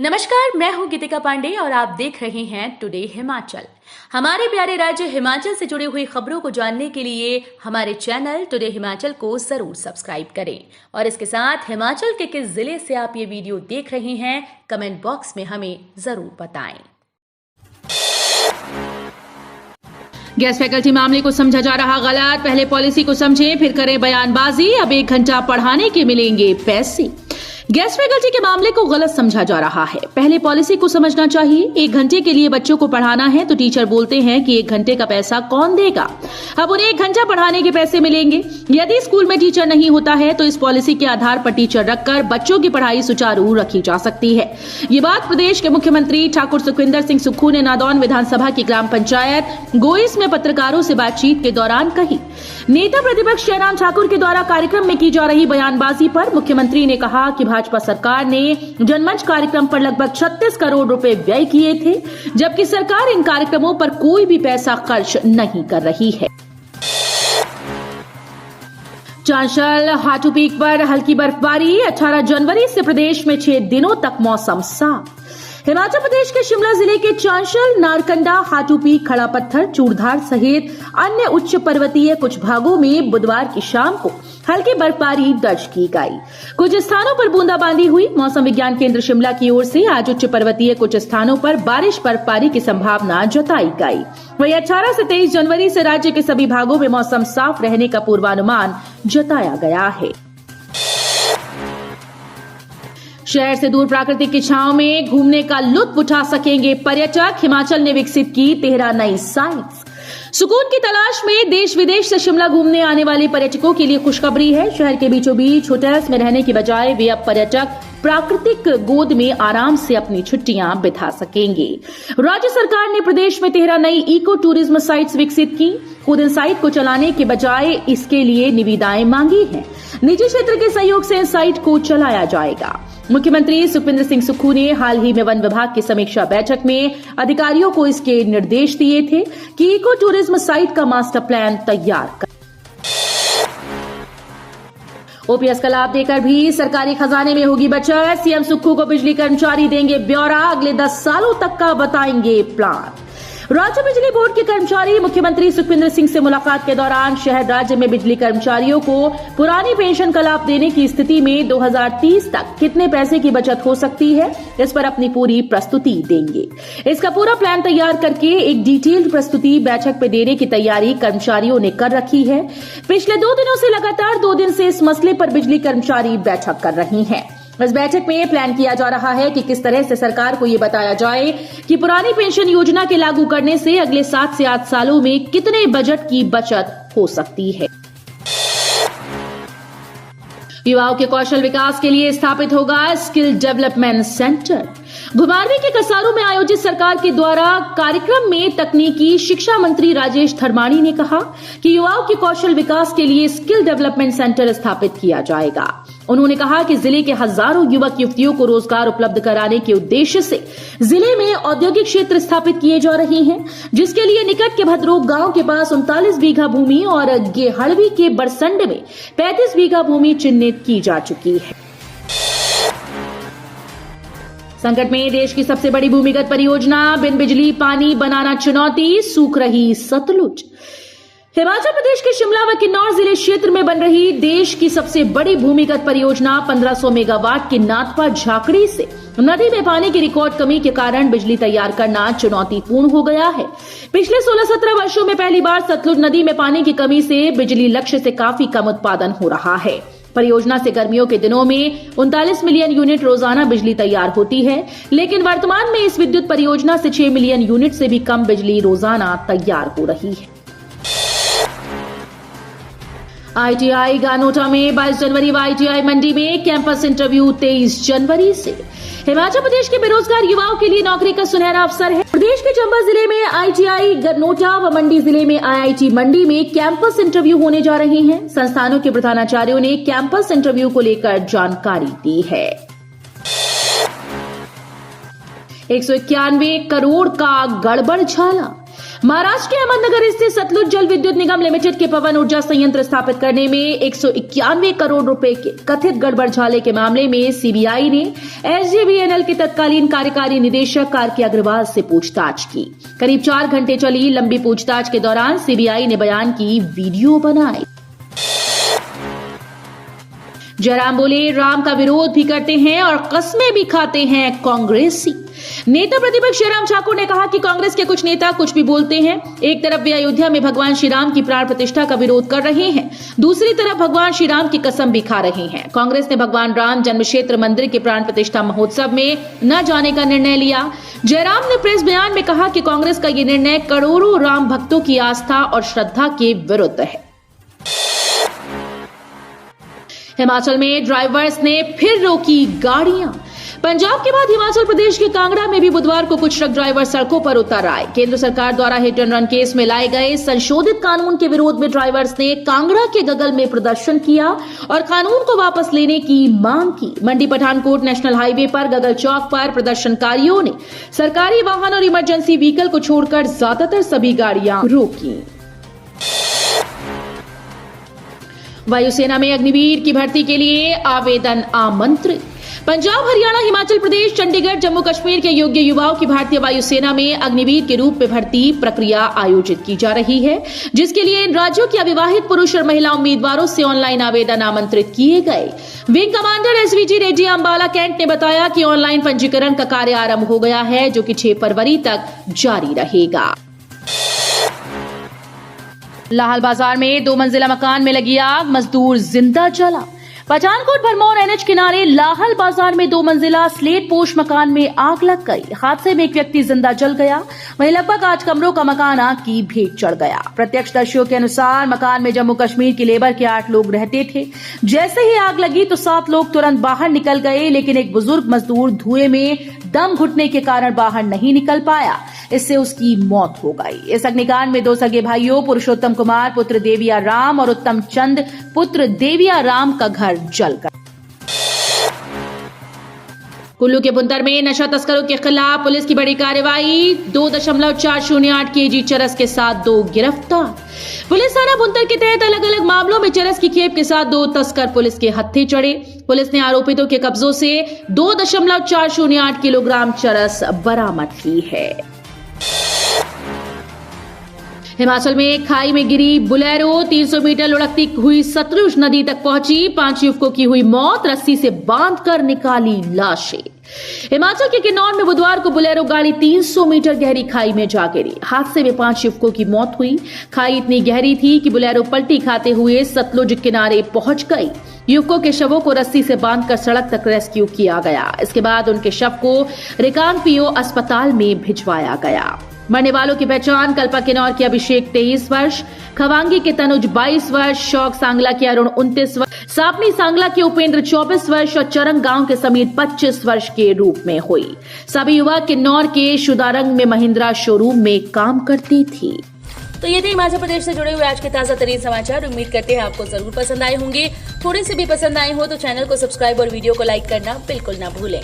नमस्कार, मैं हूं गीतिका पांडे और आप देख रहे हैं टुडे हिमाचल। हमारे प्यारे राज्य हिमाचल से जुड़ी हुई खबरों को जानने के लिए हमारे चैनल टुडे हिमाचल को जरूर सब्सक्राइब करें और इसके साथ हिमाचल के किस जिले से आप ये वीडियो देख रहे हैं कमेंट बॉक्स में हमें जरूर बताएं। गैस फैकल्टी मामले को समझा जा रहा गलत, पहले पॉलिसी को समझें फिर करें बयानबाजी, अब 1 घंटा पढ़ाने के मिलेंगे पैसे। गैस फैकल्टी के मामले को गलत समझा जा रहा है। पहले पॉलिसी को समझना चाहिए। 1 घंटे के लिए बच्चों को पढ़ाना है तो टीचर बोलते हैं कि 1 घंटे का पैसा कौन देगा। अब उन्हें 1 घंटा पढ़ाने के पैसे मिलेंगे। यदि स्कूल में टीचर नहीं होता है तो इस पॉलिसी के आधार पर टीचर रखकर बच्चों की पढ़ाई सुचारू रखी जा सकती है। ये बात प्रदेश के मुख्यमंत्री ठाकुर सुखविंदर सिंह सुक्खू ने नादौन विधानसभा की ग्राम पंचायत गोइस में पत्रकारों से बातचीत के दौरान कही। नेता प्रतिपक्ष जयराम ठाकुर के द्वारा कार्यक्रम में की जा रही बयानबाजी पर मुख्यमंत्री ने कहा कि भाजपा सरकार ने जनमंच कार्यक्रम पर लगभग 36 करोड़ रुपए व्यय किए थे, जबकि सरकार इन कार्यक्रमों पर कोई भी पैसा खर्च नहीं कर रही है। चांशल हाटू पीक पर हल्की बर्फबारी, 18 जनवरी से प्रदेश में 6 दिनों तक मौसम साफ। हिमाचल प्रदेश के शिमला जिले के चांशल, नारकंडा, हाटू पीक, खड़ा पत्थर, चूड़धार सहित अन्य उच्च पर्वतीय कुछ भागों में बुधवार की शाम को हल्की बर्फबारी दर्ज की गई। कुछ स्थानों पर बूंदाबांदी हुई। मौसम विज्ञान केंद्र शिमला की ओर से आज उच्च पर्वतीय कुछ स्थानों पर बारिश बर्फबारी की संभावना जताई गई। वहीं 18 से 23 जनवरी से राज्य के सभी भागों में मौसम साफ रहने का पूर्वानुमान जताया गया है। शहर से दूर प्राकृतिक की छांव में घूमने का लुत्फ उठा सकेंगे पर्यटक। हिमाचल ने विकसित की 13 नई साइट्स। सुकून की तलाश में देश विदेश से शिमला घूमने आने वाले पर्यटकों के लिए खुशखबरी है। शहर के बीचों बीच होटल्स में रहने की बजाय वे अब पर्यटक प्राकृतिक गोद में आराम से अपनी छुट्टियां बिता सकेंगे। राज्य सरकार ने प्रदेश में 13 नई इको टूरिज्म साइट्स विकसित की। खुद इन साइट को चलाने के बजाय इसके लिए निविदाएं मांगी हैं। निजी क्षेत्र के सहयोग से इन साइट को चलाया जाएगा। मुख्यमंत्री सुखविंदर सिंह सुक्खू ने हाल ही में वन विभाग की समीक्षा बैठक में अधिकारियों को इसके निर्देश दिए थे कि इको टूरिज्म साइट का मास्टर प्लान तैयार कर। ओपीएस का लाभ देकर भी सरकारी खजाने में होगी बचत। सीएम सुक्खू को बिजली कर्मचारी देंगे ब्यौरा, अगले 10 सालों तक का बताएंगे प्लान। राज्य बिजली बोर्ड के कर्मचारी मुख्यमंत्री सुखविंदर सिंह से मुलाकात के दौरान शहर राज्य में बिजली कर्मचारियों को पुरानी पेंशन का लाभ देने की स्थिति में 2030 तक कितने पैसे की बचत हो सकती है, इस पर अपनी पूरी प्रस्तुति देंगे। इसका पूरा प्लान तैयार करके एक डिटेल्ड प्रस्तुति बैठक पे देने की तैयारी कर्मचारियों ने कर रखी है। पिछले 2 दिनों से लगातार 2 दिन से इस मसले पर बिजली कर्मचारी बैठक कर रही हैं। इस बैठक में प्लान किया जा रहा है कि किस तरह से सरकार को ये बताया जाए कि पुरानी पेंशन योजना के लागू करने से अगले 7 से 8 सालों में कितने बजट की बचत हो सकती है। युवाओं के कौशल विकास के लिए स्थापित होगा स्किल डेवलपमेंट सेंटर। घुमारवीं के कसारू में आयोजित सरकार के द्वारा कार्यक्रम में तकनीकी शिक्षा मंत्री राजेश धर्माणी ने कहा कि युवाओं के कौशल विकास के लिए स्किल डेवलपमेंट सेंटर स्थापित किया जाएगा। उन्होंने कहा कि जिले के हजारों युवक युवतियों को रोजगार उपलब्ध कराने के उद्देश्य से जिले में औद्योगिक क्षेत्र स्थापित किए जा रहे हैं, जिसके लिए निकट के भद्रोग गांव के पास 39 बीघा भूमि और गेहड़वी के बरसंड में 35 बीघा भूमि चिन्हित की जा चुकी है। संकट में देश की सबसे बड़ी भूमिगत परियोजना, बिन बिजली पानी बनाना चुनौती, सूख रही सतलुज। हिमाचल प्रदेश के शिमला व किन्नौर जिले क्षेत्र में बन रही देश की सबसे बड़ी भूमिगत परियोजना 1500 मेगावाट की नाथपा झाकड़ी से नदी में पानी की रिकॉर्ड कमी के कारण बिजली तैयार करना चुनौतीपूर्ण हो गया है। पिछले 16-17 वर्षों में पहली बार सतलुज नदी में पानी की कमी से बिजली लक्ष्य से काफी कम उत्पादन हो रहा है। परियोजना से गर्मियों के दिनों में 39 मिलियन यूनिट रोजाना बिजली तैयार होती है, लेकिन वर्तमान में इस विद्युत परियोजना से 6 मिलियन यूनिट से भी कम बिजली रोजाना तैयार हो रही है। आईटीआई गानोटा में 22 जनवरी व आईटीआई मंडी में कैंपस इंटरव्यू 23 जनवरी से। हिमाचल प्रदेश के बेरोजगार युवाओं के लिए नौकरी का सुनहरा अवसर है। प्रदेश के चंबा जिले में आईटीआई गरनोटा व मंडी जिले में आईआईटी मंडी में कैंपस इंटरव्यू होने जा रहे हैं। संस्थानों के प्रधानाचार्यों ने कैंपस इंटरव्यू को लेकर जानकारी दी है। 191 करोड़ का गड़बड़ झाला। महाराष्ट्र के अहमदनगर स्थित सतलुज जल विद्युत निगम लिमिटेड के पवन ऊर्जा संयंत्र स्थापित करने में 191 करोड़ रुपए के कथित गड़बड़झाले के मामले में सीबीआई ने एसजेवीएनएल के तत्कालीन कार्यकारी निदेशक कार्की अग्रवाल से पूछताछ की। करीब 4 घंटे चली लंबी पूछताछ के दौरान सीबीआई ने बयान की वीडियो बनाई। जयराम बोले, राम का विरोध भी करते हैं और कस्में भी खाते हैं कांग्रेसी। नेता प्रतिपक्ष जयराम ठाकुर ने कहा कि कांग्रेस के कुछ नेता कुछ भी बोलते हैं। एक तरफ वे अयोध्या में भगवान श्री राम की प्राण प्रतिष्ठा का विरोध कर रहे हैं, दूसरी तरफ भगवान श्री राम की कसम भी खा रहे हैं। कांग्रेस ने भगवान राम जन्म क्षेत्र मंदिर के प्राण प्रतिष्ठा महोत्सव में न जाने का निर्णय लिया। जयराम ने प्रेस बयान में कहा कि कांग्रेस का ये निर्णय करोड़ों राम भक्तों की आस्था और श्रद्धा के विरुद्ध है। हिमाचल में ड्राइवर्स ने फिर रोकी गाड़ियां। पंजाब के बाद हिमाचल प्रदेश के कांगड़ा में भी बुधवार को कुछ ट्रक ड्राइवर सड़कों पर उतर आए। केंद्र सरकार द्वारा हिट एंड रन केस में लाए गए संशोधित कानून के विरोध में ड्राइवर्स ने कांगड़ा के गगल में प्रदर्शन किया और कानून को वापस लेने की मांग की। मंडी पठानकोट नेशनल हाईवे पर गगल चौक पर प्रदर्शनकारियों ने सरकारी वाहन और इमरजेंसी व्हीकल को छोड़कर ज्यादातर सभी गाड़ियां रोकी। वायुसेना में अग्निवीर की भर्ती के लिए आवेदन आमंत्रित। पंजाब, हरियाणा, हिमाचल प्रदेश, चंडीगढ़, जम्मू कश्मीर के योग्य युवाओं की भारतीय वायुसेना में अग्निवीर के रूप में भर्ती प्रक्रिया आयोजित की जा रही है, जिसके लिए इन राज्यों के अविवाहित पुरुष और महिला उम्मीदवारों से ऑनलाइन आवेदन आमंत्रित किए गए। Wing commander SVG Reddy Ambala cantt ने बताया कि ऑनलाइन पंजीकरण का कार्य आरंभ हो गया है, जो कि 6 फरवरी तक जारी रहेगा। लाहल बाजार में 2 मंजिला मकान में लगी आग, मजदूर जिंदा जला। पठानकोट भरमौर एनएच किनारे लाहल बाजार में 2 मंजिला स्लेट पोश मकान में आग लग गई। हादसे में एक व्यक्ति जिंदा जल गया, वहीं लगभग 8 कमरों का मकान आग की भेंट चढ़ गया। प्रत्यक्षदर्शियों के अनुसार मकान में जम्मू कश्मीर की लेबर के 8 लोग रहते थे। जैसे ही आग लगी तो 7 लोग तुरंत बाहर निकल गए, लेकिन एक बुजुर्ग मजदूर धुएं में दम घुटने के कारण बाहर नहीं निकल पाया, इससे उसकी मौत हो गई। इस अग्निकांड में 2 सगे भाइयों पुरुषोत्तम कुमार पुत्र देविया राम और उत्तम चंद पुत्र देविया राम का घर जल गया। कुल्लू के बुंतर में नशा तस्करों के खिलाफ पुलिस की बड़ी कार्रवाई। 2.408 केजी चरस के साथ 2 गिरफ्तार। पुलिस थाना बुंतर के तहत अलग अलग मामलों में चरस की खेप के साथ 2 तस्कर पुलिस के हत्थे चढ़े। पुलिस ने आरोपितों के कब्जों से 2.408 किलोग्राम चरस बरामद की है। हिमाचल में खाई में गिरी बुलेरो, 300 मीटर लुढ़कती हुई सतलुज नदी तक पहुंची। 5 युवकों की हुई मौत, रस्सी से बांधकर निकाली लाशें। हिमाचल के किन्नौर में बुधवार को बुलेरो गाड़ी 300 मीटर गहरी खाई में जा गिरी। हादसे में 5 युवकों की मौत हुई। खाई इतनी गहरी थी कि बुलेरो पलटी खाते हुए सतलुज किनारे पहुंच गई। युवकों के शवों को रस्सी से बांधकर सड़क तक रेस्क्यू किया गया। इसके बाद उनके शव को रिकांगपिओ अस्पताल में भिजवाया गया। मरने वालों की पहचान कल्पा किन्नौर के अभिषेक 23 वर्ष, खवांगी के तनुज 22 वर्ष, शौक सांगला के अरुण 29 वर्ष, सापनी सांगला के उपेंद्र 24 वर्ष और चरंग गांव के समीत 25 वर्ष के रूप में हुई। सभी युवा किन्नौर के शुदारंग में महिंद्रा शोरूम में काम करती थी। तो ये थे हिमाचल प्रदेश से जुड़े हुए आज के ताजा तरीन समाचार। उम्मीद करते हैं आपको जरूर पसंद आए होंगे। थोड़े से भी पसंद आए हो तो चैनल को सब्सक्राइब और वीडियो को लाइक करना बिल्कुल ना भूलें।